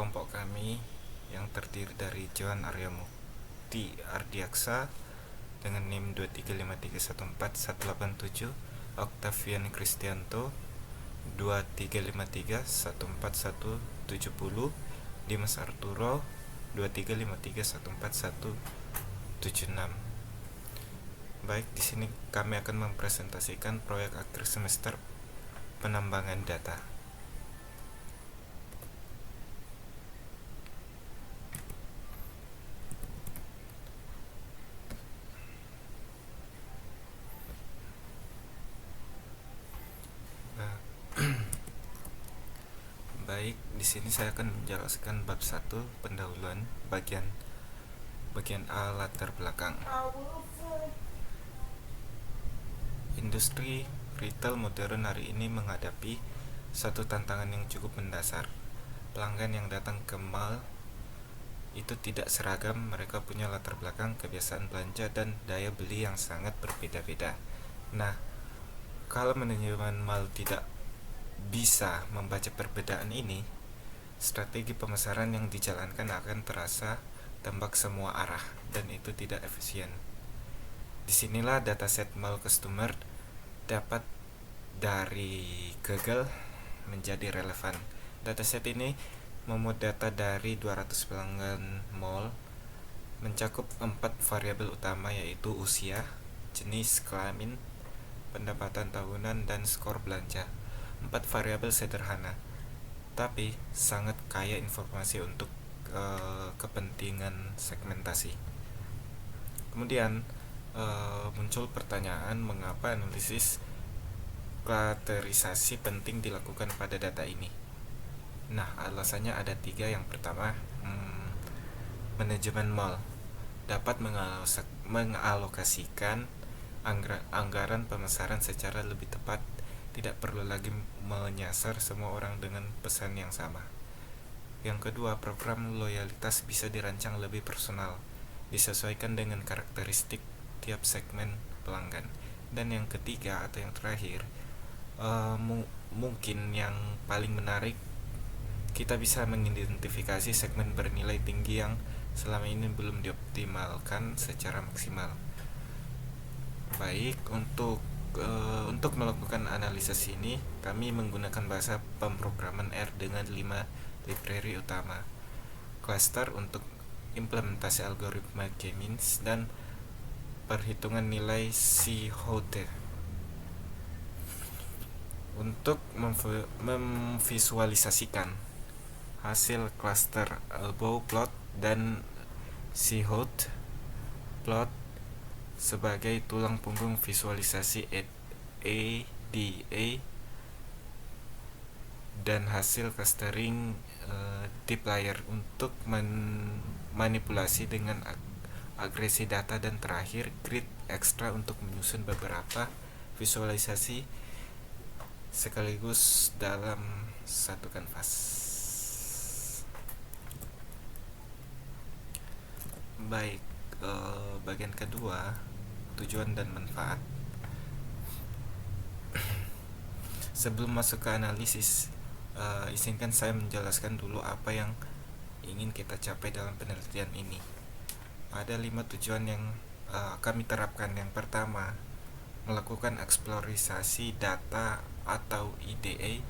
kelompok kami yang terdiri dari Johan Aryamukti Ardiaksa dengan NIM 235314187, Octavian Kristianto 235314170, Dimas Arturo 235314176. Baik, di sini kami akan mempresentasikan proyek akhir semester penambangan data. Baik, di sini saya akan menjelaskan bab 1 pendahuluan bagian A, latar belakang. Industri retail modern hari ini menghadapi satu tantangan yang cukup mendasar. Pelanggan yang datang ke mall itu tidak seragam, mereka punya latar belakang, kebiasaan belanja, dan daya beli yang sangat berbeda-beda. Nah, kalau manajemen mall tidak bisa membaca perbedaan ini, strategi pemasaran yang dijalankan akan terasa tembak semua arah, dan itu tidak efisien. Disinilah dataset mall customer dapat dari Google menjadi relevan. Dataset ini memuat data dari 200 pelanggan mall, mencakup 4 variabel utama, yaitu usia, jenis kelamin, pendapatan tahunan, dan skor belanja. 4 variabel sederhana, tapi sangat kaya informasi untuk kepentingan segmentasi. Kemudian muncul pertanyaan, mengapa analisis klasterisasi penting dilakukan pada data ini? Nah, alasannya ada 3. Yang pertama, manajemen mall dapat mengalokasikan anggaran pemasaran secara lebih tepat, tidak perlu lagi menyasar semua orang dengan pesan yang sama. Yang kedua, program loyalitas bisa dirancang lebih personal, disesuaikan dengan karakteristik tiap segmen pelanggan. Dan yang ketiga atau yang terakhir, mungkin yang paling menarik, kita bisa mengidentifikasi segmen bernilai tinggi yang selama ini belum dioptimalkan secara maksimal. Baik, untuk melakukan analisis ini, kami menggunakan bahasa pemrograman R dengan 5 library utama: cluster untuk implementasi algoritma K-means dan perhitungan nilai C-Hode. Untuk memvisualisasikan hasil cluster elbow plot dan C-Hode plot sebagai tulang punggung visualisasi ADA dan hasil clustering deep layer untuk manipulasi dengan agresi data, dan terakhir grid ekstra untuk menyusun beberapa visualisasi sekaligus dalam satu kanvas. Baik, bagian kedua, tujuan dan manfaat. Sebelum masuk ke analisis, izinkan saya menjelaskan dulu apa yang ingin kita capai dalam penelitian ini. Ada 5 tujuan yang kami terapkan. Yang pertama, melakukan eksplorisasi data atau EDA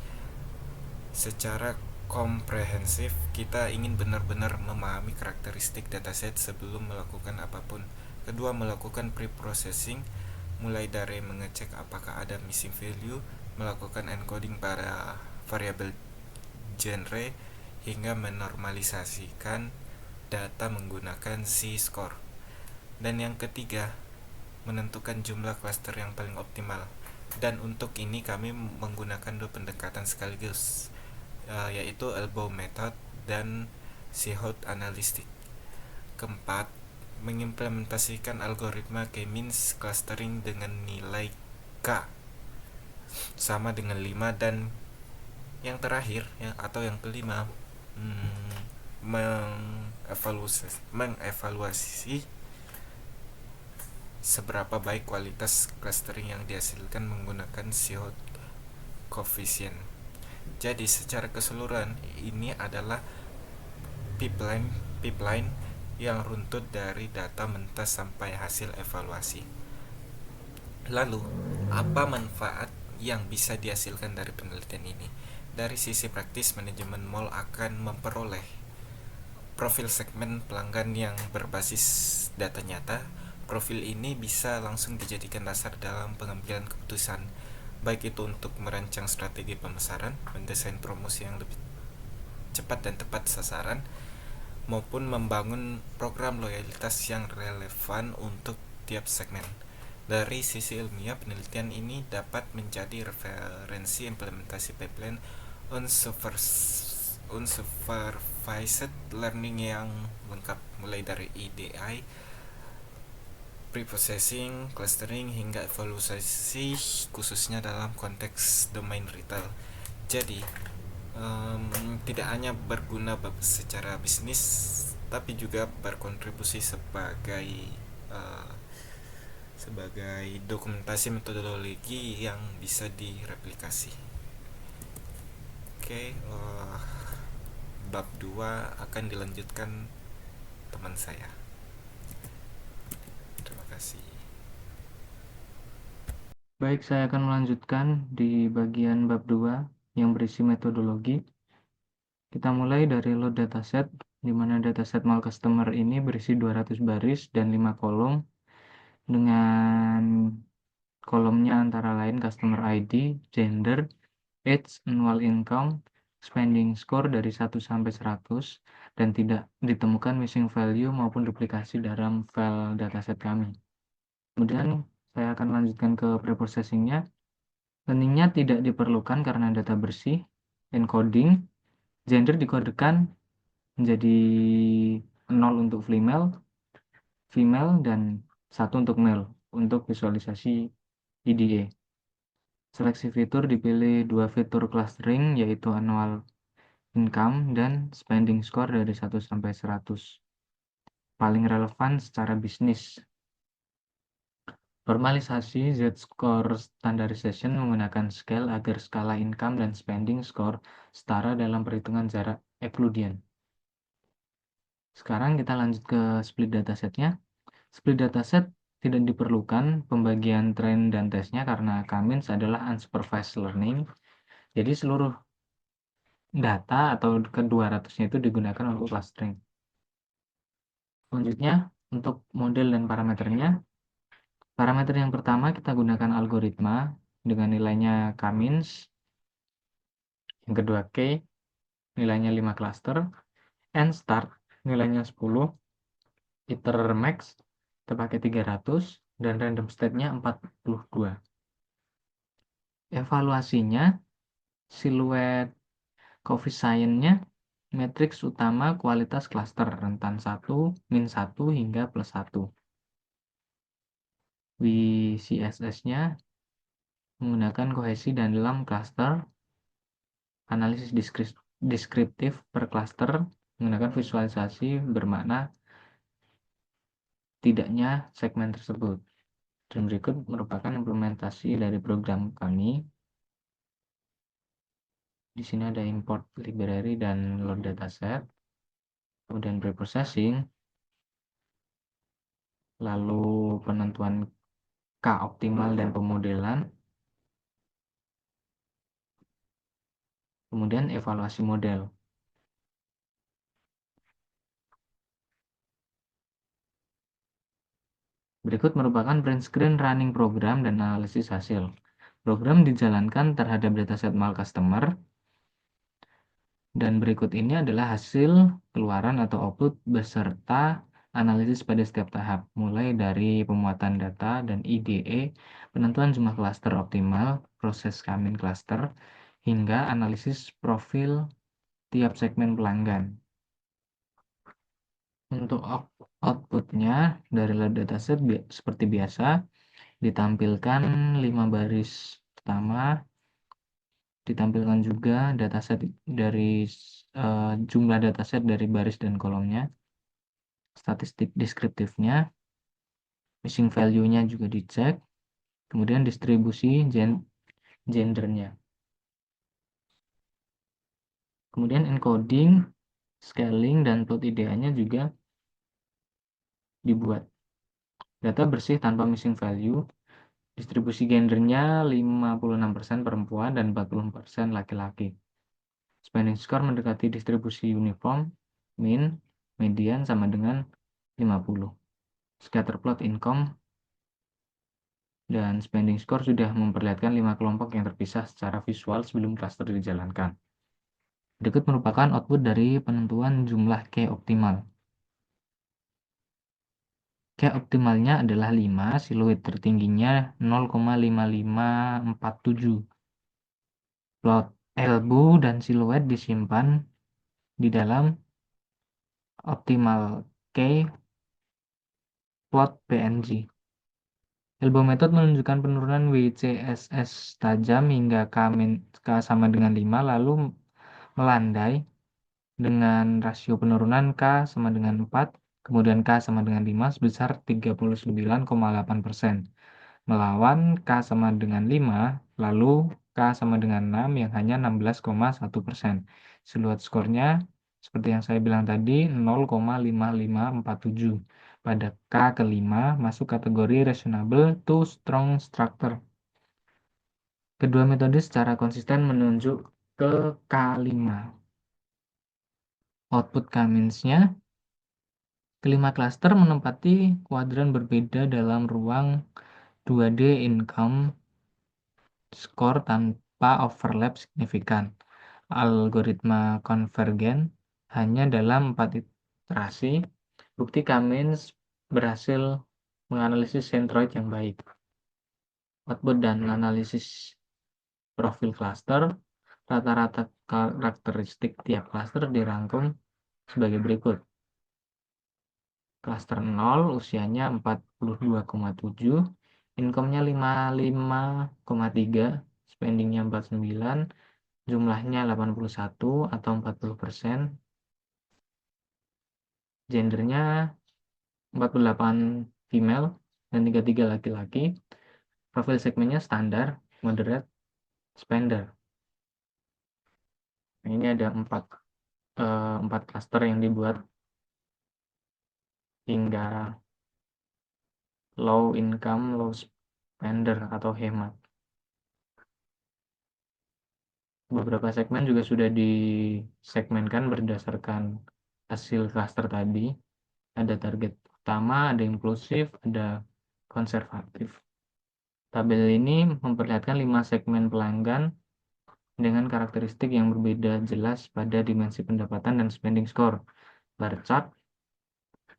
secara komprehensif. Kita ingin benar-benar memahami karakteristik dataset sebelum melakukan apapun. Kedua, melakukan pre-processing, mulai dari mengecek apakah ada missing value, melakukan encoding pada variabel genre, hingga menormalisasikan data menggunakan C-score. Dan yang ketiga, menentukan jumlah cluster yang paling optimal. Dan untuk ini kami menggunakan 2 pendekatan sekaligus, yaitu elbow method dan C-Hode analytic. Keempat, mengimplementasikan algoritma K-means clustering dengan nilai K sama dengan 5. Dan yang terakhir, atau yang kelima, mengevaluasi seberapa baik kualitas clustering yang dihasilkan menggunakan C-Hode coefficient. Jadi secara keseluruhan ini adalah pipeline yang runtut dari data mentah sampai hasil evaluasi. Lalu, apa manfaat yang bisa dihasilkan dari penelitian ini? Dari sisi praktis, manajemen mall akan memperoleh profil segmen pelanggan yang berbasis data nyata. Profil ini bisa langsung dijadikan dasar dalam pengambilan keputusan, baik itu untuk merancang strategi pemasaran, mendesain promosi yang lebih cepat dan tepat sasaran, maupun membangun program loyalitas yang relevan untuk tiap segmen. Dari sisi ilmiah, penelitian ini dapat menjadi referensi implementasi pipeline unsupervised learning yang lengkap, mulai dari EDI, pre-processing, clustering, hingga evaluasi, khususnya dalam konteks domain retail. Jadi, tidak hanya berguna secara bisnis, tapi juga berkontribusi uh, sebagai dokumentasi metodologi yang bisa direplikasi. Oke, bab 2 akan dilanjutkan teman saya. Terima kasih. Baik, saya akan melanjutkan di bagian bab 2 yang berisi metodologi. Kita mulai dari load dataset, di mana dataset mal customer ini berisi 200 baris dan 5 kolom dengan kolomnya antara lain customer ID, gender, age, annual income, spending score dari 1 sampai 100, dan tidak ditemukan missing value maupun duplikasi dalam file dataset kami. Kemudian saya akan lanjutkan ke preprocessingnya. Learningnya tidak diperlukan karena data bersih. Encoding, gender dikodekan menjadi 0 untuk female dan 1 untuk male untuk visualisasi EDA. Seleksi fitur dipilih 2 fitur clustering, yaitu annual income dan spending score dari 1 sampai 100. Paling relevan secara bisnis. Normalisasi Z-score standardization menggunakan scale agar skala income dan spending score setara dalam perhitungan jarak Euclidean. Sekarang kita lanjut ke split datasetnya. Split dataset tidak diperlukan pembagian train dan tesnya karena Kamins adalah unsupervised learning. Jadi seluruh data atau ke-200-nya itu digunakan untuk clustering. Selanjutnya, untuk model dan parameternya. Parameter yang pertama kita gunakan algoritma dengan nilainya Kamins. Yang kedua K, nilainya 5 cluster. And start, nilainya 10. Iter max, terpakai 300. Dan random state-nya 42. Evaluasinya, siluet koefisiennya, matriks utama kualitas cluster rentan 1, min 1 hingga plus 1. WCSS-nya menggunakan kohesi dan dalam cluster, analisis deskriptif per cluster menggunakan visualisasi bermakna tidaknya segmen tersebut. Dan berikut merupakan implementasi dari program kami. Di sini ada import library dan load dataset, kemudian preprocessing, lalu penentuan K optimal dan pemodelan, kemudian evaluasi model. Berikut merupakan print screen running program dan analisis hasil. Program dijalankan terhadap dataset mal customer, dan berikut ini adalah hasil keluaran atau output beserta analisis pada setiap tahap, mulai dari pemuatan data dan IDE, penentuan jumlah cluster optimal, proses Kamin cluster, hingga analisis profil tiap segmen pelanggan. Untuk outputnya dari load dataset seperti biasa, ditampilkan 5 baris pertama, ditampilkan juga dataset dari jumlah dataset dari baris dan kolomnya, statistik deskriptifnya, missing value-nya juga dicek, kemudian distribusi gendernya. Kemudian encoding Scaling dan plot IDA-nya juga dibuat. Data bersih tanpa missing value. Distribusi gendernya 56% perempuan dan 40% laki-laki. Spending score mendekati distribusi uniform, mean, median sama dengan 50. Scatterplot income dan spending score sudah memperlihatkan 5 kelompok yang terpisah secara visual sebelum cluster dijalankan. Berikut merupakan output dari penentuan jumlah K optimal. K optimalnya adalah 5, siluet tertingginya 0,5547. Plot elbow dan siluet disimpan di dalam optimal K plot PNG. Elbow method menunjukkan penurunan WCSS tajam hingga K sama dengan 5, lalu melandai dengan rasio penurunan K sama dengan 4, kemudian K sama dengan 5 sebesar 39,8%. Melawan K sama dengan 5, lalu K sama dengan 6 yang hanya 16,1%. Siluet skornya seperti yang saya bilang tadi 0,5547. Pada K kelima masuk kategori reasonable to strong structure. Kedua metode secara konsisten menunjuk ke K5. Output K-nya, kelima klaster menempati kuadran berbeda dalam ruang 2D income score tanpa overlap signifikan. Algoritma konvergen hanya dalam 4 iterasi. Bukti K-means berhasil menganalisis centroid yang baik. Output dan analisis profil cluster, rata-rata karakteristik tiap cluster dirangkum sebagai berikut. Cluster 0 usianya 42,7, income-nya 55,3, spending-nya 49, jumlahnya 81 atau 40%, gendernya 48 female dan 33 laki-laki, profil segmennya standar, moderate, spender. Nah, ini ada 4 cluster yang dibuat hingga low income, low spender atau hemat. Beberapa segmen juga sudah disegmenkan berdasarkan hasil cluster tadi. Ada target utama, ada inklusif, ada konservatif. Tabel ini memperlihatkan 5 segmen pelanggan dengan karakteristik yang berbeda jelas pada dimensi pendapatan dan spending score. Bar chart,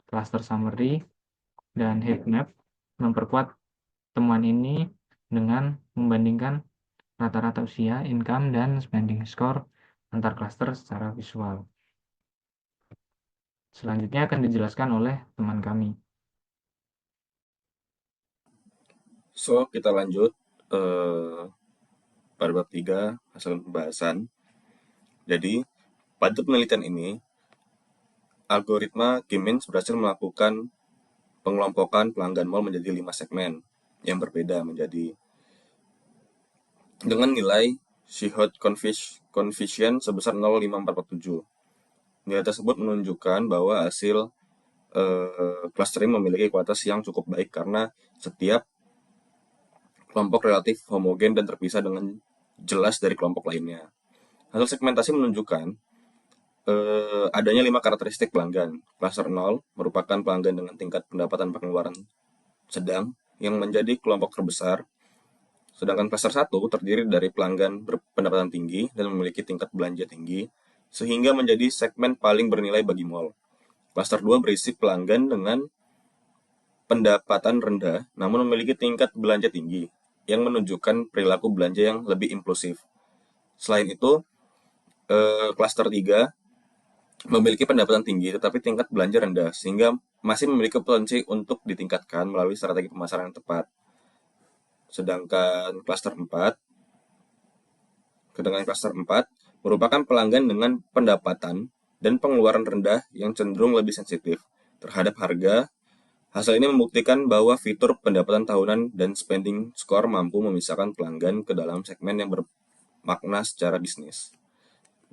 cluster summary, dan heat map memperkuat temuan ini dengan membandingkan rata-rata usia, income, dan spending score antar cluster secara visual. Selanjutnya akan dijelaskan oleh teman kami. So, kita lanjut pada bab 3, hasil pembahasan. Jadi, pada penelitian ini, algoritma K-means berhasil melakukan pengelompokan pelanggan mall menjadi 5 segmen yang berbeda menjadi dengan nilai Shihot coefficient sebesar 0,5447. Nilai tersebut menunjukkan bahwa hasil clustering memiliki kualitas yang cukup baik karena setiap kelompok relatif homogen dan terpisah dengan jelas dari kelompok lainnya. Hasil segmentasi menunjukkan adanya 5 karakteristik pelanggan. Cluster 0 merupakan pelanggan dengan tingkat pendapatan pengeluaran sedang yang menjadi kelompok terbesar. Sedangkan cluster 1 terdiri dari pelanggan berpendapatan tinggi dan memiliki tingkat belanja tinggi, sehingga menjadi segmen paling bernilai bagi mall. Cluster 2 berisi pelanggan dengan pendapatan rendah namun memiliki tingkat belanja tinggi, yang menunjukkan perilaku belanja yang lebih inklusif. Selain itu, cluster 3 memiliki pendapatan tinggi tetapi tingkat belanja rendah, sehingga masih memiliki potensi untuk ditingkatkan melalui strategi pemasaran yang tepat. Sedangkan cluster 4 merupakan pelanggan dengan pendapatan dan pengeluaran rendah yang cenderung lebih sensitif terhadap harga. Hasil ini membuktikan bahwa fitur pendapatan tahunan dan spending score mampu memisahkan pelanggan ke dalam segmen yang bermakna secara bisnis.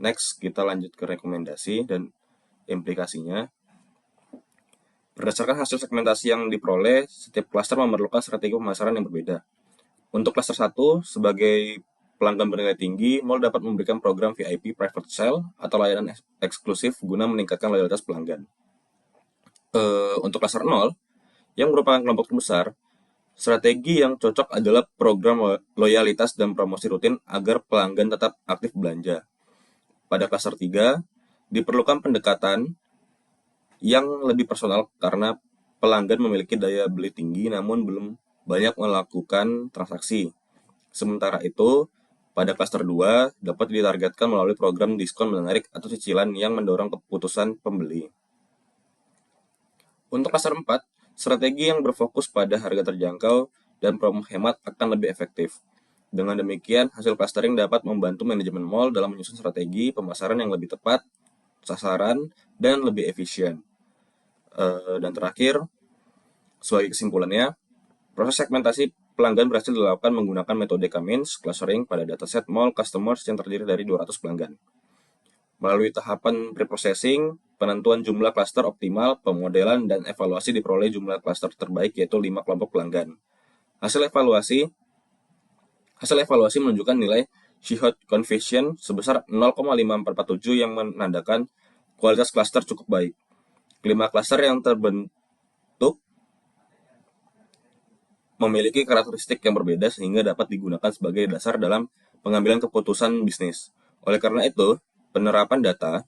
Next, kita lanjut ke rekomendasi, dan Implikasinya, berdasarkan hasil segmentasi yang diperoleh, setiap klaster memerlukan strategi pemasaran yang berbeda. Untuk klaster 1, sebagai pelanggan bernilai tinggi, mall dapat memberikan program VIP private sale atau layanan eksklusif guna meningkatkan loyalitas pelanggan. Untuk klaster 0, yang merupakan kelompok terbesar, strategi yang cocok adalah program loyalitas dan promosi rutin agar pelanggan tetap aktif belanja. Pada klaster 3, diperlukan pendekatan yang lebih personal karena pelanggan memiliki daya beli tinggi namun belum banyak melakukan transaksi. Sementara itu, pada klaster 2 dapat ditargetkan melalui program diskon menarik atau cicilan yang mendorong keputusan pembeli. Untuk klaster 4, strategi yang berfokus pada harga terjangkau dan promo hemat akan lebih efektif. Dengan demikian, hasil clustering dapat membantu manajemen mall dalam menyusun strategi pemasaran yang lebih tepat, sasaran, dan lebih efisien. Dan terakhir, sebagai kesimpulannya, proses segmentasi pelanggan berhasil dilakukan menggunakan metode Cummins clustering pada dataset mall customers yang terdiri dari 200 pelanggan. Melalui tahapan preprocessing, penentuan jumlah klaster optimal, pemodelan, dan evaluasi diperoleh jumlah klaster terbaik yaitu 5 kelompok pelanggan. Hasil evaluasi menunjukkan nilai Shihot coefficient sebesar 0,5447 yang menandakan kualitas klaster cukup baik. 5 klaster yang terbentuk memiliki karakteristik yang berbeda sehingga dapat digunakan sebagai dasar dalam pengambilan keputusan bisnis. Oleh karena itu, penerapan data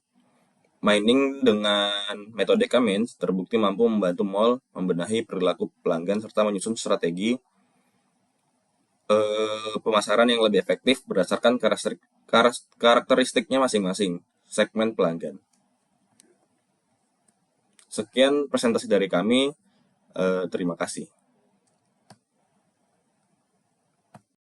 mining dengan metode Cummins terbukti mampu membantu mall membenahi perilaku pelanggan serta menyusun strategi pemasaran yang lebih efektif berdasarkan karakteristiknya masing-masing segmen pelanggan. Sekian presentasi dari kami. Terima kasih.